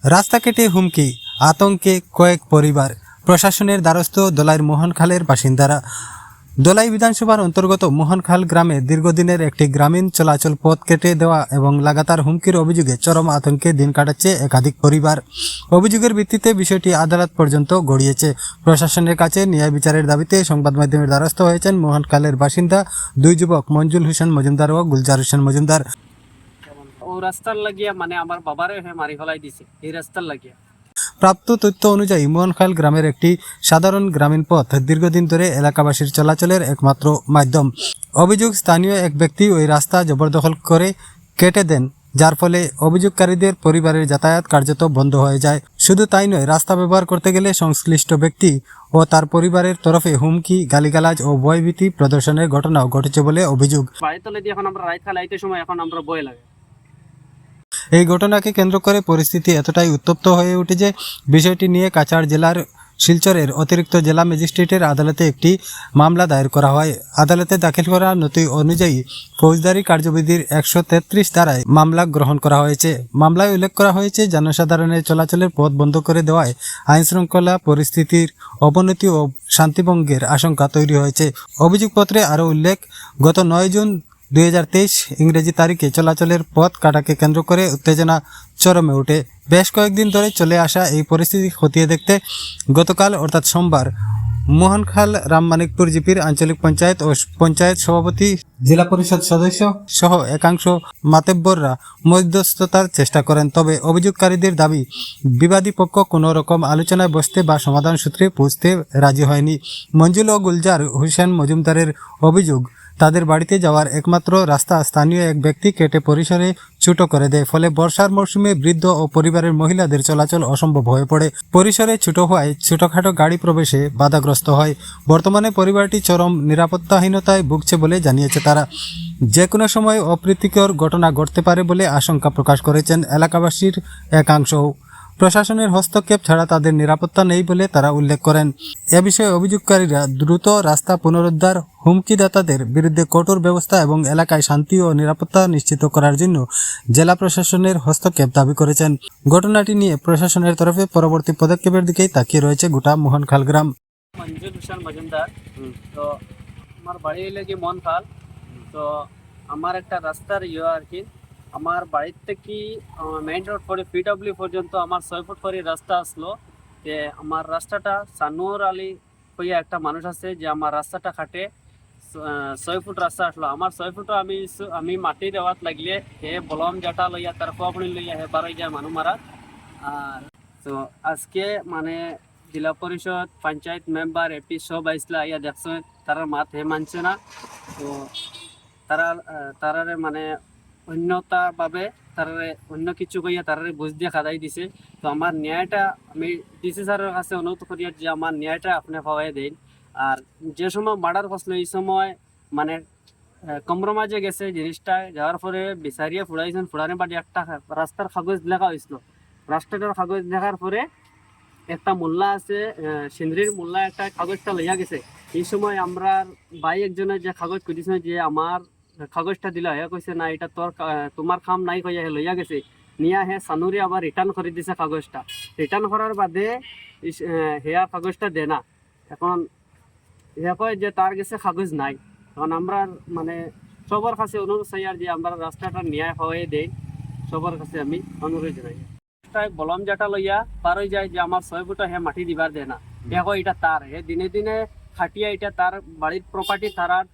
রাস্তা কেটে হুমকি, আতঙ্কে কয়েক পরিবার। প্রশাসনের দ্বারস্থ দোলাইর মোহনখালের বাসিন্দারা। দোলাই বিধানসভার অন্তর্গত মোহনখাল গ্রামে দীর্ঘদিনের একটি গ্রামীণ চলাচল পথ কেটে দেওয়া এবং লাগাতার হুমকির অভিযোগে চরম আতঙ্কে দিন কাটাচ্ছে একাধিক পরিবার। অভিযোগের ভিত্তিতে বিষয়টি আদালত পর্যন্ত গড়িয়েছে। প্রশাসনের কাছে ন্যায় বিচারের দাবিতে সংবাদ মাধ্যমের দ্বারস্থ হয়েছেন মোহনখালের বাসিন্দা দুই যুবক মঞ্জুল হোসেন মজুমদার ও গুলজার হোসেন মজুমদার। ও রাস্তার লাগিয়া মানে আমার বাবারে মারি ফেলাই দিছে এই রাস্তার লাগিয়া। প্রাপ্ত তথ্য অনুযায়ী মোহনখাল গ্রামের একটি সাধারণ গ্রামীণ পথ দীর্ঘদিন ধরে এলাকাবাসীর চলাচলের একমাত্র মাধ্যম। অভিযোগ, স্থানীয় এক ব্যক্তি ওই রাস্তা জবরদখল করে কেটে দেন, যার ফলে অভিযোগকারীদের পরিবারের যাতায়াত কার্যত বন্ধ হয়ে যায়। শুধু তাই নয়, রাস্তা ব্যবহার করতে গেলে সংশ্লিষ্ট ব্যক্তি ও তার পরিবারের তরফে হুমকি, গালিগালাজ ও ভয়ভীতি প্রদর্শনের ঘটনাও ঘটেছে বলে অভিযোগ। বাড়িতলে দিয়ে এখন আমরা রাইত খালাইতে সময় এখন আমরা ভয় লাগে। এই ঘটনাকে কেন্দ্র করে পরিস্থিতি এতটাই উত্তপ্ত হয়ে উঠে যে বিষয়টি নিয়ে কাছাড় জেলার শিলচরের অতিরিক্ত জেলা ম্যাজিস্ট্রেটের আদালতে একটি মামলা দায়ের করা হয়। আদালতে দাখিল করা নথি অনুযায়ী ফৌজদারি কার্যবিধির 133 ধারায় মামলা গ্রহণ করা হয়েছে। মামলায় উল্লেখ করা হয়েছে, জনসাধারণের চলাচলের পথ বন্ধ করে দেওয়ায় আইনশৃঙ্খলা পরিস্থিতির অবনতি ও শান্তিভঙ্গের আশঙ্কা তৈরি হয়েছে। অভিযোগপত্রে আরও উল্লেখ, গত 9 জুন 2023 ইংরেজি তারিখে চলাচলের পথ কাটাকে কেন্দ্র করে উত্তেজনা চরমে ওঠে। বেশ কয়েকদিন ধরে চলে আসা এই পরিস্থিতি খতিয়ে দেখতে গতকাল অর্থাৎ সোমবার মোহনখাল রামমানিকপুর জিপির আঞ্চলিক পঞ্চায়েত ও পঞ্চায়েত সভাপতি, জেলা পরিষদ সদস্য সহ একাংশ মাতব্বররা মধ্যস্থতার চেষ্টা করেন। তবে অভিযোগকারীদের দাবি, বিবাদী পক্ষ কোনো রকম আলোচনায় বসতে বা সমাধান সূত্রে পৌঁছতে রাজি হয়নি। মঞ্জুল ও গুলজার হোসেন মজুমদারের অভিযোগ, তাদের বাড়িতে যাওয়ার একমাত্র রাস্তা স্থানীয় এক ব্যক্তি কেটে পরিসরে ছোট করে দেয়, ফলে বর্ষার মৌসুমে বৃদ্ধ ও পরিবারের মহিলাদের চলাচল অসম্ভব হয়ে পড়ে। পরিসরে ছোট হওয়ায় ছোটখাটো গাড়ি প্রবেশে বাধাগ্রস্ত হয়। বর্তমানে পরিবারটি চরম নিরাপত্তাহীনতায় ভুগছে বলে জানিয়েছে তারা। যে কোনো সময় অপ্রীতিকর ঘটনা ঘটতে পারে বলে আশঙ্কা প্রকাশ করেছেন এলাকাবাসীর একাংশ। প্রশাসনের হস্তক্ষেপ ছাড়া তাদের নিরাপত্তা নেই বলে তারা উল্লেখ করেন। এ বিষয়ে অভিযোগকারীরা দ্রুত রাস্তা পুনরুদ্ধার, হুমকিদাতাদের বিরুদ্ধে কঠোর ব্যবস্থা এবং এলাকায় শান্তি ও নিরাপত্তা নিশ্চিত করার জন্য জেলা প্রশাসনের হস্তক্ষেপ দাবি করেছেন। ঘটনাটি নিয়ে প্রশাসনের তরফে পরবর্তী পদক্ষেপের দিকেই তাকিয়ে রয়েছে গোটা মোহনখাল গ্রাম। মঞ্জুল হোসেন মজুমদার। তো আমার বাড়ি হইলে কি মোহনখাল। তো আমার একটা রাস্তার আর কি, আমার বাড়ির থেকে মেইন রোড করে পিডব্লিউ পর্যন্ত আমার 6 ফুট করে রাস্তা আসলো। যে আমার রাস্তাটা সানুর আলী হইয়া একটা মানুষ আছে যে আমার রাস্তাটা কাটে 6 ফুট রাস্তা আসলো। আমার 6 ফুটও আমি মাটি দেওয়াত লাগলে হে বলম জাটা লইয়া তার কোয়াপনি লইয়া হে বারোই যায় মানুষ মারা। আর তো আজকে মানে জেলা পরিষদ, পঞ্চায়েত মেম্বার, এপি সব আইসলা, ইয়া দেখছো তারা মাত হে মানছে না। তো তারারে মানে অন্যতাভাবে তারারে অন্য কিছু কইয়া তারারে বুঝ দিয়ে খাদাই দিছে। তো আমার ন্যায়টা আমি ডিসি স্যারের কাছে অনুরোধ করি যে আমার ন্যায়টা আপনি পাওয়াই দেন। আর যে সময় মার্ডার করছিল এই সময় মানে কম্প্রোমাইজে গেছে জিনিসটা, যাওয়ার পরে বিচারিয়ে ফুড়াইছেন, ফুড়ানোর বাড়ি একটা রাস্তার কাগজ লেখা হয়েছিল। রাস্তাটার কাগজ লেখার পরে একটা মোল্লা আছে, সিন্দ্রির মোল্লা একটা কাগজটা লইয়া গেছে। এই সময় আমরা ভাই একজনের যে কাগজ করেছে যে আমার কাগজটা দিলা, হে কইছে না এটা তোমার কাম নাই, কইয়া হে লইয়া গেছে। নিয়া হে সানুরি আবার রিটার্ন করে দিছে কাগজটা। রিটার্ন করার বাদে হেয়া কাগজটা দে না। এখন হে কয় যে তার কাছে কাগজ নাই। এখন আমরা মানে সবার কাছে অনুরোধ চাই আর যে আমরা রাস্তাটা ন্যায় হয়ে দেয়, সবার কাছে আমি অনুরোধ জানাই। বলম জাটা লইয়া পার হয়ে যায় যে আমার 6 ফুট হে মাটি দিবার দেয় না। হে কয় এটা তার, হে দিনে দিনে খাটিয়া এটা তার বাড়ির প্রপার্টি,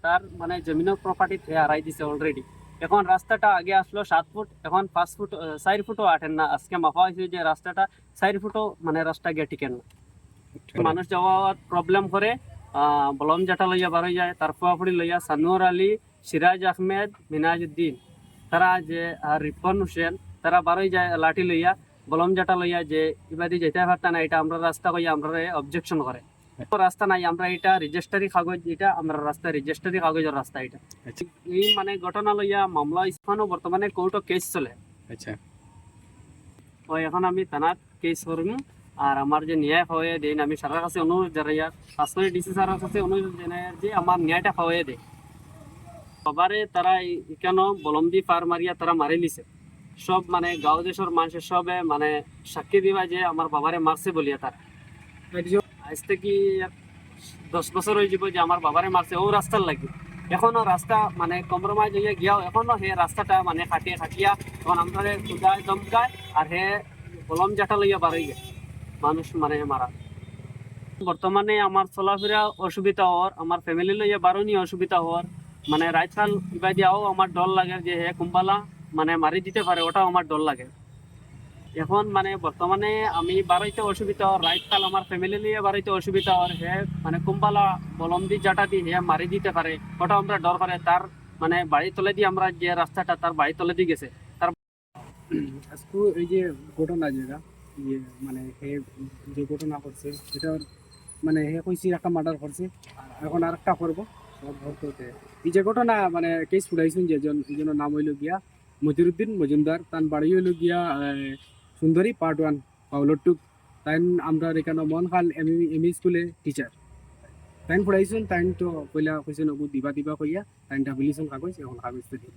তার মানে জমিনের প্রপার্টি হে হারাই দিছে অলরেডি। এখন রাস্তাটা আগে আসলো 7 ফুট, এখন 5 ফুট 4 ফুটও আটেন না। আজকে মাফা হয়েছে যে রাস্তাটা 4 ফুটও মানে রাস্তা গিয়ে টিকেন না। মানুষ যাওয়ার প্রবলেম করে বলম জাটা লইয়া বার হয়ে যায়। তার ফুয়াফুড়ি লইয়া সানুর আলী, সিরাজ আহমেদ, মিনাজউদ্দিন, তারা যে রিপন হোসেন, তারা বার হয়ে যায় লাঠি লইয়া, বলম জাটা লইয়া যে ইবাদি যেতে পারতা না, এটা আমরা রাস্তা কইয়া আমরা অবজেকশন করে। রাস্তা নাই, আমরা এটা রেজিস্ট্রারি কাগজ, এটা আমরা রাস্তা রেজিস্ট্রারি কাগজের রাস্তা এটা। এই মানে ঘটনা লইয়া মামলা ইস্পানো বর্তমানে কোর্টও কেস চলে। আচ্ছা, ওই এখন আমি থানার কেস করবো। আর আমার যে ন্যায় হয়ে দেন আমি সরকারের কাছে অনুরোধ জানাই, খাস করে ডিসি স্যারের কাছে অনুরোধ জানাই যে আমার ন্যায়টা হয়ে দেয়। সবারে তারা কেন বলমদি পার মারিয়া তারা মারি নিছে। সব মানে গাঁও দেশের মানুষের সবে মানে সাক্ষী দিবা যে আমার বাবারে মারছে বলিয়া তার আজ থেকে 10 বছর হয়ে যাব যে আমার বাবারে মারছে ও রাস্তার লাগি এখনো রাস্তা মানে কম্প্রোমাইজ হয়ে গিয়াও এখনো হে রাস্তাটা মানে খাটিয়ে খাটিয়া তখন আমরা খুদায় দমকায় আর হে কলম জাটা লইয়া বাড়াই গে মানুষ মানে মারা বর্তমানে আমার চলাফেরা অসুবিধা হওয়ার আমার ফ্যামিলি লইয়া বারোনি অসুবিধা হওয়ার মানে রাইট খাল ইবা দিয়াও আমার ডর লাগে যে হে কুম্বালা মানে মারি দিতে পারে ওটাও আমার ডর লাগে এখন মানে বর্তমানে আমি বাড়াইতে অসুবিধা হওয়ার রাইট খাল আমার ফ্যামিলি নিয়ে বাড়াইতে অসুবিধা হওয়ার হে মানে কুম্বালা বলন্দি জাটা দিয়ে হে মারি দিতে পারে ওটাও আমরা ডর করে তার মানে বাড়ি তলে দিয়ে আমরা যে রাস্তাটা তার বাড়ি তলে দিয়ে গেছে তার আজকে এই যে ঘটনা যেটা যে মানে হে যে ঘটনা করছে এটা মানে হে কইছি একটা মার্ডার করছে আর এখন আর একটা করবো সব ভর্তি এই যে ঘটনা মানে কেস ফুটাইছেন যেজন এইজনের নাম হইল গিয়া মজিরুদ্দিন মজুমদার তার বাড়ি হইল গিয়া সুন্দরী পার্ট 1 পাউলটুক তাই আমরা এখানে মনখাল এমই স্কুলে টিচার তাইন ফুটাইছেন তাইন তো কইলা কইছেন ওগু দিবা দিবা কইয়া তাইন ডাবিলিছেন কাগজ এখন কাগজটা দিই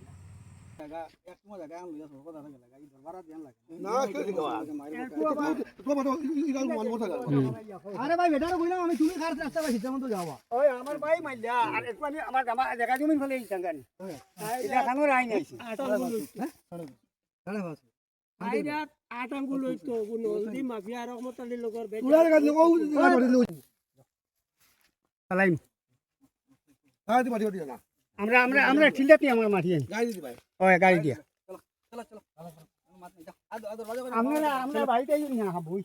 আরে ভাই বেটার কইলাম আমি তুমি খার রাস্তা পাইছি তেমন তো যাওয়া ওই আমার ভাই মাইলা আর একটু আমি আমার জামা জায়গা জমিন ফেলে ইতাঙ্গানি এটা খানোর আই নাইছি আইরা আটাঙ্গুল হইতো কোন হলদি মাফিয়া রহমতুল্লাহ লোকের বেটা তুলার গাছ লোক চালাইম গাড়ি দিবা দিবা না আমরা আমরা আমরা ঠিলাতি আমার মাটি গাড়ি দিদি ভাই ওই গাড়ি দিয়া চলো চলো চলো আমরা আমরা বাড়িতে না বই